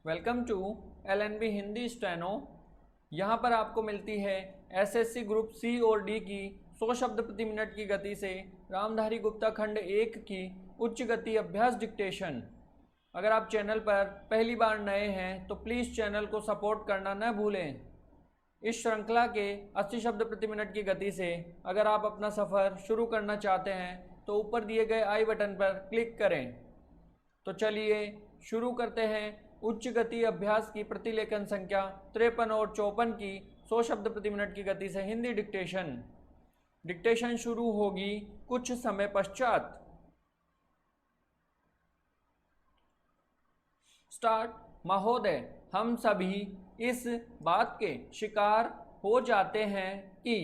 Welcome to LNB Hindi steno. यहाँ पर आपको मिलती है एसएससी ग्रुप सी और डी की 100 शब्द प्रति मिनट की गति से रामधारी गुप्ता खंड 1 की उच्च गति अभ्यास डिक्टेशन। अगर आप चैनल पर पहली बार नए हैं तो प्लीज़ चैनल को सपोर्ट करना न भूलें। इस श्रृंखला के 80 शब्द प्रति मिनट की गति से अगर आप अपना सफ़र शुरू करना चाहते हैं तो ऊपर दिए गए आई बटन पर क्लिक करें। तो चलिए शुरू करते हैं उच्च गति अभ्यास की प्रतिलेखन संख्या 53 और 54 की 100 शब्द प्रति मिनट की गति से हिंदी डिक्टेशन। डिक्टेशन शुरू होगी कुछ समय पश्चात। स्टार्ट। महोदय, हम सभी इस बात के शिकार हो जाते हैं कि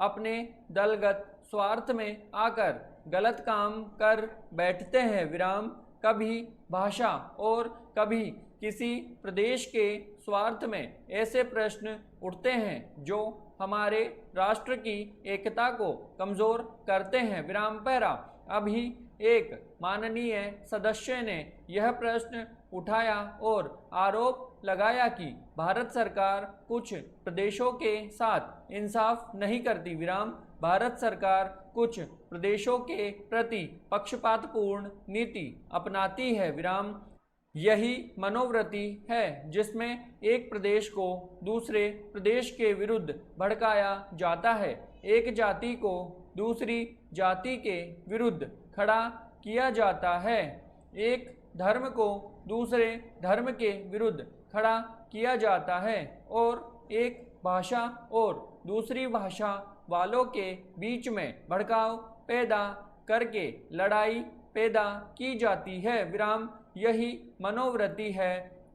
अपने दलगत स्वार्थ में आकर गलत काम कर बैठते हैं। विराम। कभी भाषा और कभी किसी प्रदेश के स्वार्थ में ऐसे प्रश्न उठते हैं जो हमारे राष्ट्र की एकता को कमज़ोर करते हैं। विराम पैरा। अभी एक माननीय सदस्य ने यह प्रश्न उठाया और आरोप लगाया कि भारत सरकार कुछ प्रदेशों के साथ इंसाफ नहीं करती। विराम। भारत सरकार कुछ प्रदेशों के प्रति पक्षपातपूर्ण नीति अपनाती है। विराम। यही मनोवृत्ति है जिसमें एक प्रदेश को दूसरे प्रदेश के विरुद्ध भड़काया जाता है, एक जाति को दूसरी जाति के विरुद्ध खड़ा किया जाता है, एक धर्म को दूसरे धर्म के विरुद्ध खड़ा किया जाता है और एक भाषा और दूसरी भाषा वालों के बीच में भड़काव पैदा करके लड़ाई पैदा की जाती है। विराम। यही मनोवृत्ति है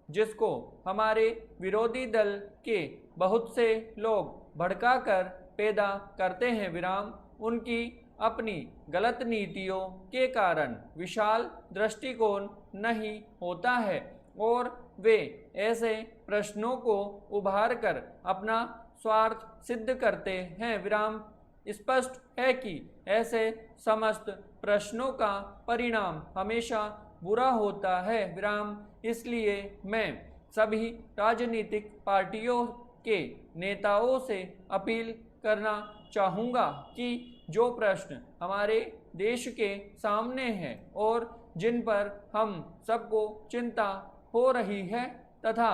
जिसको हमारे विरोधी दल के बहुत से लोग भड़काकर पैदा करते हैं। विराम। उनकी अपनी गलत नीतियों के कारण विशाल दृष्टिकोण नहीं होता है और वे ऐसे प्रश्नों को उभार कर अपना स्वार्थ सिद्ध करते हैं। विराम। स्पष्ट है कि ऐसे समस्त प्रश्नों का परिणाम हमेशा बुरा होता है। विराम। इसलिए मैं सभी राजनीतिक पार्टियों के नेताओं से अपील करना चाहूँगा कि जो प्रश्न हमारे देश के सामने हैं और जिन पर हम सबको चिंता हो रही है तथा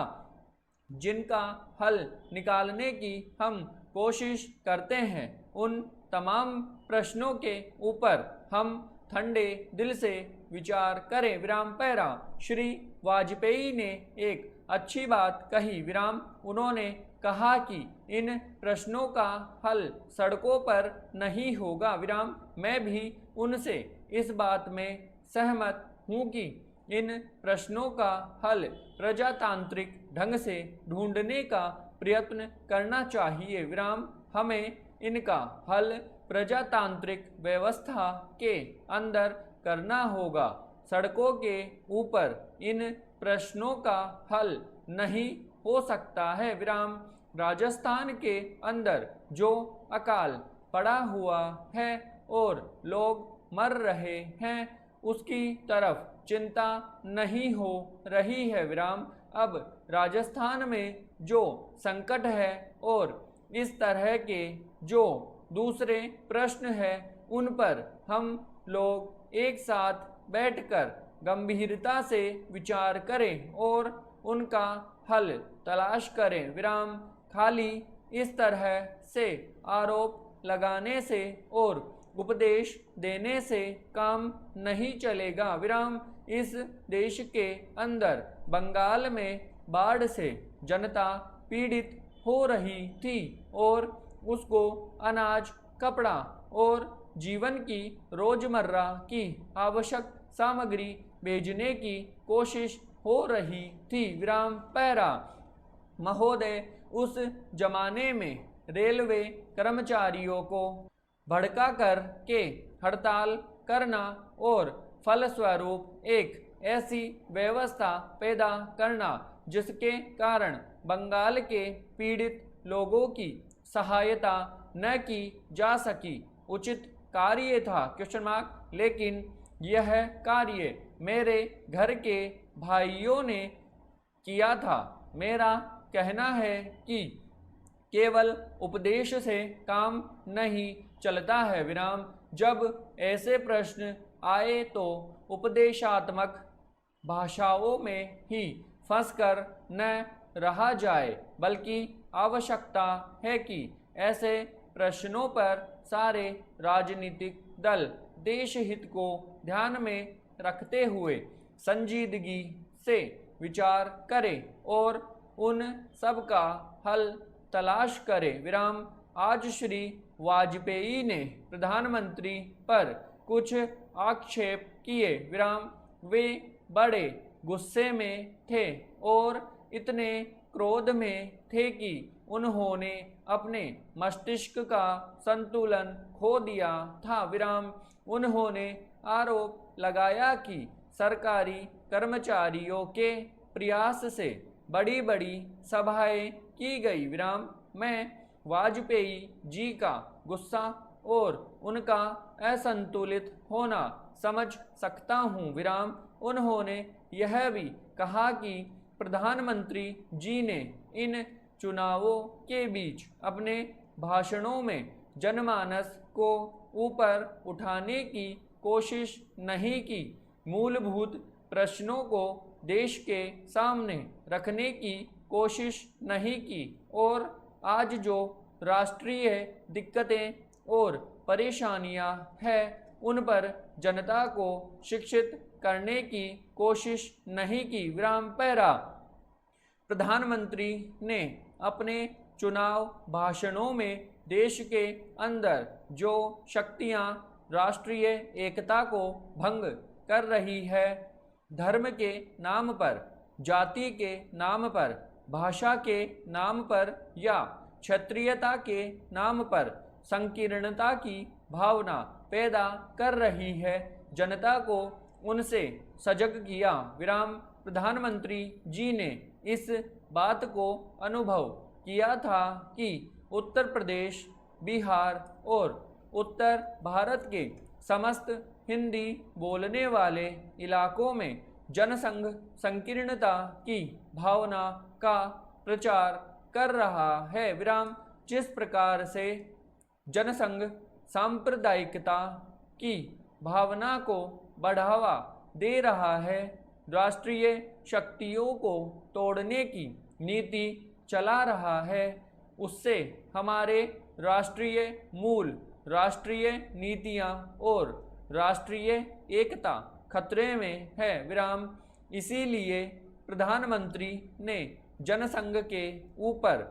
जिनका हल निकालने की हम कोशिश करते हैं, उन तमाम प्रश्नों के ऊपर हम ठंडे दिल से विचार करें। विराम पैरा। श्री वाजपेयी ने एक अच्छी बात कही। विराम। उन्होंने कहा कि इन प्रश्नों का हल सड़कों पर नहीं होगा। विराम। मैं भी उनसे इस बात में सहमत हूँ कि इन प्रश्नों का हल प्रजातांत्रिक ढंग से ढूंढने का प्रयत्न करना चाहिए। विराम। हमें इनका हल प्रजातांत्रिक व्यवस्था के अंदर करना होगा। सड़कों के ऊपर इन प्रश्नों का हल नहीं हो सकता है। विराम। राजस्थान के अंदर जो अकाल पड़ा हुआ है और लोग मर रहे हैं उसकी तरफ चिंता नहीं हो रही है। विराम। अब राजस्थान में जो संकट है और इस तरह के जो दूसरे प्रश्न हैं उन पर हम लोग एक साथ बैठकर गंभीरता से विचार करें और उनका हल तलाश करें। विराम। खाली इस तरह से आरोप लगाने से और उपदेश देने से काम नहीं चलेगा। विराम। इस देश के अंदर बंगाल में बाढ़ से जनता पीड़ित हो रही थी और उसको अनाज, कपड़ा और जीवन की रोजमर्रा की आवश्यक सामग्री भेजने की कोशिश हो रही थी। विराम पैरा। महोदय, उस जमाने में रेलवे कर्मचारियों को भड़का कर के हड़ताल करना और फलस्वरूप एक ऐसी व्यवस्था पैदा करना जिसके कारण बंगाल के पीड़ित लोगों की सहायता न की जा सकी उचित कार्य था क्वेश्चन मार्क। लेकिन यह कार्य मेरे घर के भाइयों ने किया था। मेरा कहना है कि केवल उपदेश से काम नहीं चलता है विराम। जब ऐसे प्रश्न आए तो उपदेशात्मक भाषाओं में ही फंसकर न रहा जाए, बल्कि आवश्यकता है कि ऐसे प्रश्नों पर सारे राजनीतिक दल देश हित को ध्यान में रखते हुए संजीदगी से विचार करें और उन सब का हल तलाश करें विराम। आज श्री वाजपेयी ने प्रधानमंत्री पर कुछ आक्षेप किए विराम। वे बड़े गुस्से में थे और इतने क्रोध में थे कि उन्होंने अपने मस्तिष्क का संतुलन खो दिया था विराम। उन्होंने आरोप लगाया कि सरकारी कर्मचारियों के प्रयास से बड़ी बड़ी सभाएं की गई विराम। मैं वाजपेयी जी का गुस्सा और उनका असंतुलित होना समझ सकता हूँ विराम। उन्होंने यह भी कहा कि प्रधानमंत्री जी ने इन चुनावों के बीच अपने भाषणों में जनमानस को ऊपर उठाने की कोशिश नहीं की, मूलभूत प्रश्नों को देश के सामने रखने की कोशिश नहीं की और आज जो राष्ट्रीय दिक्कतें और परेशानियां हैं उन पर जनता को शिक्षित करने की कोशिश नहीं की विराम। पैरा प्रधानमंत्री ने अपने चुनाव भाषणों में देश के अंदर जो शक्तियां राष्ट्रीय एकता को भंग कर रही है, धर्म के नाम पर, जाति के नाम पर, भाषा के नाम पर या क्षत्रियता के नाम पर संकीर्णता की भावना पैदा कर रही है, जनता को उनसे सजग किया विराम। प्रधानमंत्री जी ने इस बात को अनुभव किया था कि उत्तर प्रदेश, बिहार और उत्तर भारत के समस्त हिंदी बोलने वाले इलाकों में जनसंघ संकीर्णता की भावना का प्रचार कर रहा है विराम। जिस प्रकार से जनसंघ सांप्रदायिकता की भावना को बढ़ावा दे रहा है, राष्ट्रीय शक्तियों को तोड़ने की नीति चला रहा है, उससे हमारे राष्ट्रीय मूल, राष्ट्रीय नीतियां और राष्ट्रीय एकता खतरे में है विराम। इसीलिए प्रधानमंत्री ने जनसंघ के ऊपर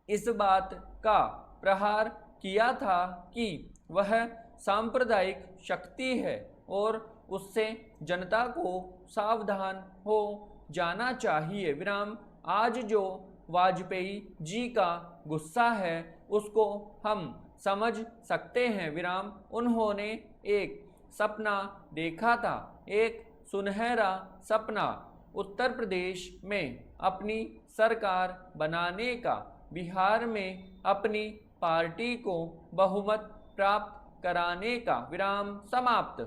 इस बात का प्रहार किया था कि वह सांप्रदायिक शक्ति है और उससे जनता को सावधान हो जाना चाहिए विराम। आज जो वाजपेयी जी का गुस्सा है उसको हम समझ सकते हैं विराम। उन्होंने एक सपना देखा था, एक सुनहरा सपना, उत्तर प्रदेश में अपनी सरकार बनाने का, बिहार में अपनी पार्टी को बहुमत प्राप्त कराने का विराम। समाप्त।